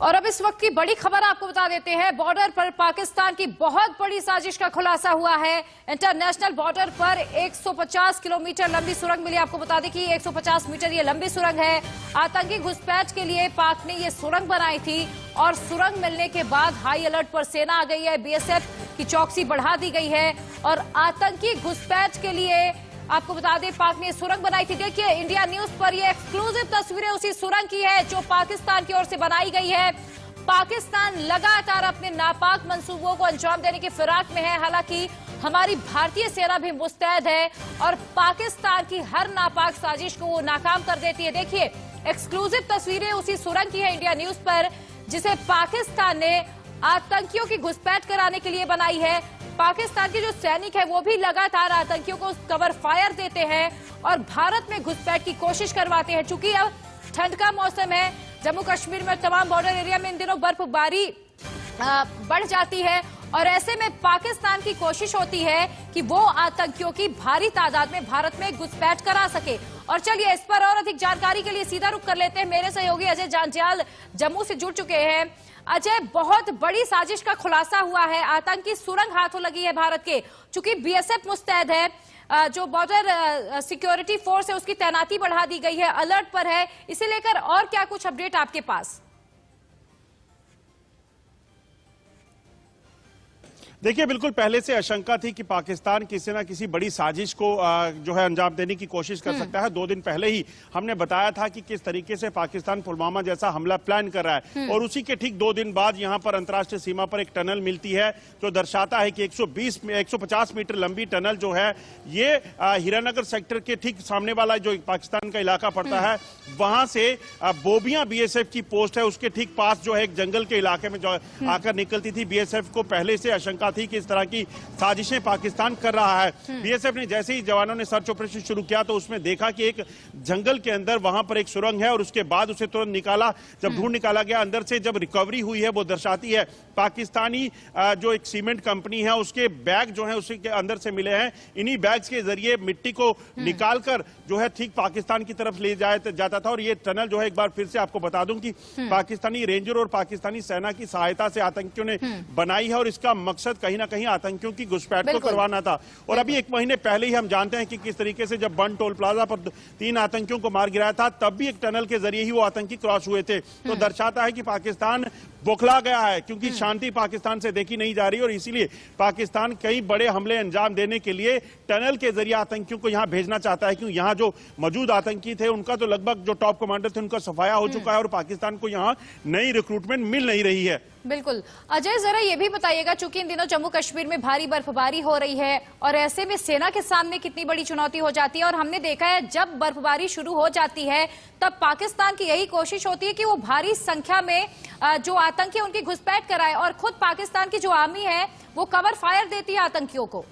और अब इस वक्त की बड़ी खबर आपको बता देते हैं। बॉर्डर पर पाकिस्तान की बहुत बड़ी साजिश का खुलासा हुआ है। इंटरनेशनल बॉर्डर पर 150 किलोमीटर लंबी सुरंग मिली। आपको बता दें कि 150 मीटर ये लंबी सुरंग है। आतंकी घुसपैठ के लिए पाक ने ये सुरंग बनाई थी और सुरंग मिलने के बाद हाई अलर्ट पर सेना आ गई है। बीएसएफ की चौकसी बढ़ा दी गई है और आतंकी घुसपैठ के लिए आपको बता दें पाक ने सुरंग बनाई थी। देखिए इंडिया न्यूज पर ये एक्सक्लूसिव तस्वीरें उसी सुरंग की है जो पाकिस्तान की ओर से बनाई गई है। पाकिस्तान लगातार अपने नापाक मंसूबों को अंजाम देने की फिराक में है। हालांकि हमारी भारतीय सेना भी मुस्तैद है और पाकिस्तान की हर नापाक साजिश को वो नाकाम कर देती है। देखिए एक्सक्लूसिव तस्वीरें उसी सुरंग की है इंडिया न्यूज पर, जिसे पाकिस्तान ने आतंकियों की घुसपैठ कराने के लिए बनाई है। पाकिस्तान के जो सैनिक है वो भी लगातार आतंकियों को कवर फायर देते हैं और भारत में घुसपैठ की कोशिश करवाते हैं। चूंकि अब ठंड का मौसम है, जम्मू कश्मीर में तमाम बॉर्डर एरिया में इन दिनों बर्फबारी बढ़ जाती है और ऐसे में पाकिस्तान की कोशिश होती है कि वो आतंकियों की भारी तादाद में भारत में घुसपैठ करा सके। और चलिए इस पर और अधिक जानकारी के लिए सीधा रुख कर लेते हैं। मेरे सहयोगी अजय जांजियाल जम्मू से जुड़ चुके हैं। अजय, बहुत बड़ी साजिश का खुलासा हुआ है। आतंकी सुरंग हाथों लगी है भारत के। चूंकि बीएसएफ मुस्तैद है, जो बॉर्डर सिक्योरिटी फोर्स है उसकी तैनाती बढ़ा दी गई है, अलर्ट पर है। इसे लेकर और क्या कुछ अपडेट आपके पास? देखिए, बिल्कुल पहले से आशंका थी कि पाकिस्तान किसी न किसी बड़ी साजिश को जो है अंजाम देने की कोशिश कर सकता है। 2 दिन पहले ही हमने बताया था कि किस तरीके से पाकिस्तान पुलवामा जैसा हमला प्लान कर रहा है और उसी के ठीक 2 दिन बाद यहां पर अंतर्राष्ट्रीय सीमा पर एक टनल मिलती है जो दर्शाता है कि 150 मीटर लंबी टनल जो है ये हीरानगर सेक्टर के ठीक सामने वाला जो पाकिस्तान का इलाका पड़ता है वहां से बोबियां बीएसएफ की पोस्ट है उसके ठीक पास जो है एक जंगल के इलाके में जो आकर निकलती थी। बीएसएफ को पहले से आशंका थी कि इस तरह की साजिशें पाकिस्तान कर रहा है। बीएसएफ ने जैसे ही जवानों ने सर्च ऑपरेशन शुरू किया तो उसमें देखा कि एक जंगल के अंदर वहां पर एक सुरंग है और उसके बाद उसे तुरंत निकाला। जब ढूंढ निकाला गया अंदर से, जब रिकवरी हुई है वो दर्शाती है पाकिस्तानी जो एक सीमेंट कंपनी है उसके बैग जो है उसके अंदर से मिले हैं। इन्हीं बैग्स के जरिए मिट्टी को निकालकर जो है ठीक पाकिस्तान की तरफ ले जाता था। और ये टनल जो है एक बार फिर से आपको बता दूं कि पाकिस्तानी रेंजर और पाकिस्तानी सेना की सहायता से आतंकियों ने बनाई है और इसका मकसद कहीं ना कहीं आतंकियों की घुसपैठ को करवाना था। और अभी 1 महीने पहले ही हम जानते हैं कि किस तरीके से जब बन टोल प्लाजा पर 3 आतंकियों को मार गिराया था तब भी एक टनल के जरिए ही वो आतंकी क्रॉस हुए थे। तो दर्शाता है कि पाकिस्तान बौखला गया है क्योंकि शांति पाकिस्तान से देखी नहीं जा रही और इसीलिए पाकिस्तान कई बड़े हमले अंजाम देने के लिए टनल के जरिए आतंकियों को यहां भेजना चाहता है। क्योंकि यहां जो मौजूद आतंकी थे उनका तो लगभग जो टॉप कमांडर थे उनका सफाया हो चुका है और पाकिस्तान को यहां नई रिक्रूटमेंट मिल नहीं रही है। बिल्कुल अजय, जरा ये भी बताइएगा, चूंकि इन दिनों जम्मू कश्मीर में भारी बर्फबारी हो रही है और ऐसे में सेना के सामने कितनी बड़ी चुनौती हो जाती है। और हमने देखा है जब बर्फबारी शुरू हो जाती है तब पाकिस्तान की यही कोशिश होती है कि वो भारी संख्या में जो आतंकी उनकी घुसपैठ कराए और खुद पाकिस्तान की जो आर्मी है वो कवर फायर देती है आतंकियों को।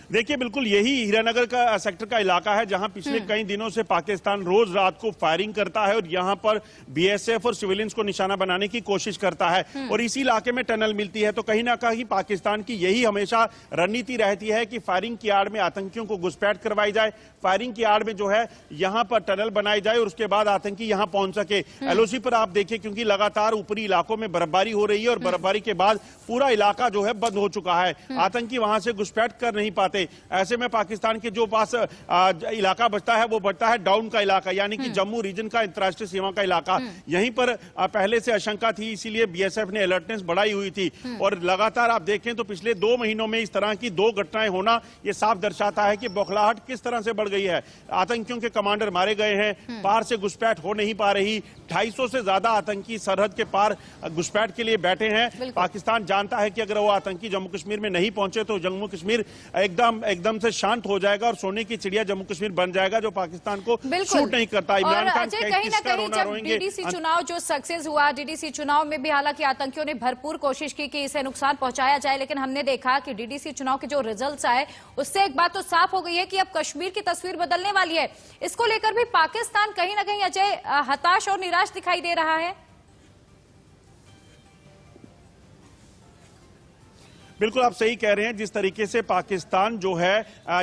देखिए, बिल्कुल यही हीरानगर का सेक्टर का इलाका है जहां पिछले कई दिनों से पाकिस्तान रोज रात को फायरिंग करता है और यहां पर बीएसएफ और सिविलियंस को निशाना बनाने की कोशिश करता है और इसी इलाके में टनल मिलती है। तो कहीं ना कहीं पाकिस्तान की यही हमेशा रणनीति रहती है कि फायरिंग की आड़ में आतंकियों को घुसपैठ करवाई जाए, फायरिंग की आड़ में जो है यहां पर टनल बनाई जाए और उसके बाद आतंकी यहां पहुंच सके। एलओसी पर आप देखिए, क्योंकि लगातार ऊपरी इलाकों में बर्फबारी हो रही है और बर्फबारी के बाद पूरा इलाका जो है बंद हो चुका है, आतंकी वहां से घुसपैठ कर नहीं पाते। ऐसे में पाकिस्तान के जो पास इलाका बचता है वो बचता है डाउन का इलाका, यानी कि जम्मू रीजन का अंतर्राष्ट्रीय सीमा का इलाका। यहीं पर पहले से आशंका थी, इसीलिए बीएसएफ ने अलर्टनेस बढ़ाई हुई थी। और लगातार आप देखें तो पिछले 2 महीनों में इस तरह की 2 घटनाएं होना ये साफ दर्शाता है कि बौखलाहट किस तरह से बढ़ गई है। आतंकियों के कमांडर मारे गए हैं, पार से घुसपैठ हो नहीं पा रही। 250 से ज्यादा आतंकी सरहद के पार घुसपैठ के लिए बैठे हैं। पाकिस्तान जानता है कि अगर वो आतंकी जम्मू कश्मीर में नहीं पहुंचे तो जम्मू कश्मीर एकदम से शांत हो जाएगा और सोने की चिड़िया जम्मू कश्मीर बन जाएगा, जो पाकिस्तान को सूट नहीं करता। इमरान खान कहीं ना कहीं जब डीडीसी चुनाव जो सक्सेस हुआ, डीडीसी चुनाव में भी हालांकि आतंकियों ने भरपूर कोशिश की कि इसे नुकसान पहुंचाया जाए, लेकिन हमने देखा कि डीडीसी चुनाव के जो रिजल्ट्स आए उससे एक बात तो साफ हो गई है कि अब कश्मीर की तस्वीर बदलने वाली है। इसको लेकर भी पाकिस्तान कहीं ना कहीं अजय हताश और निराश दिखाई दे रहा है। बिल्कुल आप सही कह रहे हैं। जिस तरीके से पाकिस्तान जो है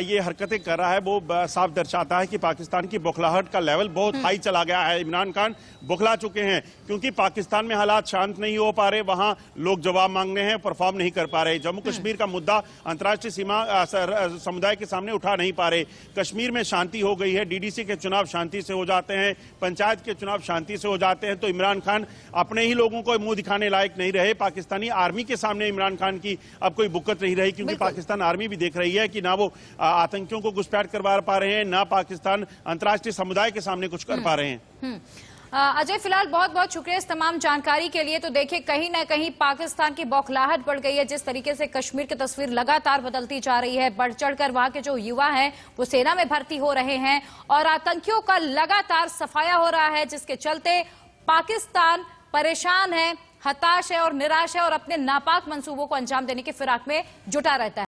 ये हरकतें कर रहा है वो साफ दर्शाता है कि पाकिस्तान की बौखलाहट का लेवल बहुत हाई चला गया है। इमरान खान बौखला चुके हैं क्योंकि पाकिस्तान में हालात शांत नहीं हो पा रहे, वहां लोग जवाब मांगने हैं, परफॉर्म नहीं कर पा रहे। जम्मू कश्मीर का मुद्दा अंतर्राष्ट्रीय सीमा समुदाय के सामने उठा नहीं पा रहे। कश्मीर में शांति हो गई है, डीडीसी के चुनाव शांति से हो जाते हैं, पंचायत के चुनाव शांति से हो जाते हैं, तो इमरान खान अपने ही लोगों को मुंह दिखाने लायक नहीं रहे। पाकिस्तानी आर्मी के सामने इमरान खान की अब कोई बुक्कत नहीं रही, क्योंकि पाकिस्तान आर्मी भी देख रही है कि ना वो आतंकियों को घुसपैठ करवा पा रहे हैं, ना पाकिस्तान अंतर्राष्ट्रीय समुदाय के सामने कुछ कर पा रहे हैं। अजय, फिलहाल बहुत बहुत शुक्रिया इस तमाम जानकारी के लिए। तो देखिए, कहीं ना कहीं पाकिस्तान की बौखलाहट बढ़ गई है। जिस तरीके से कश्मीर की तस्वीर लगातार बदलती जा रही है, बढ़ चढ़कर वहां के जो युवा हैं वो सेना में भर्ती हो रहे हैं और आतंकियों का लगातार सफाया हो रहा है, जिसके चलते पाकिस्तान परेशान है, हताश है और निराश है और अपने नापाक मंसूबों को अंजाम देने की फिराक में जुटा रहता है।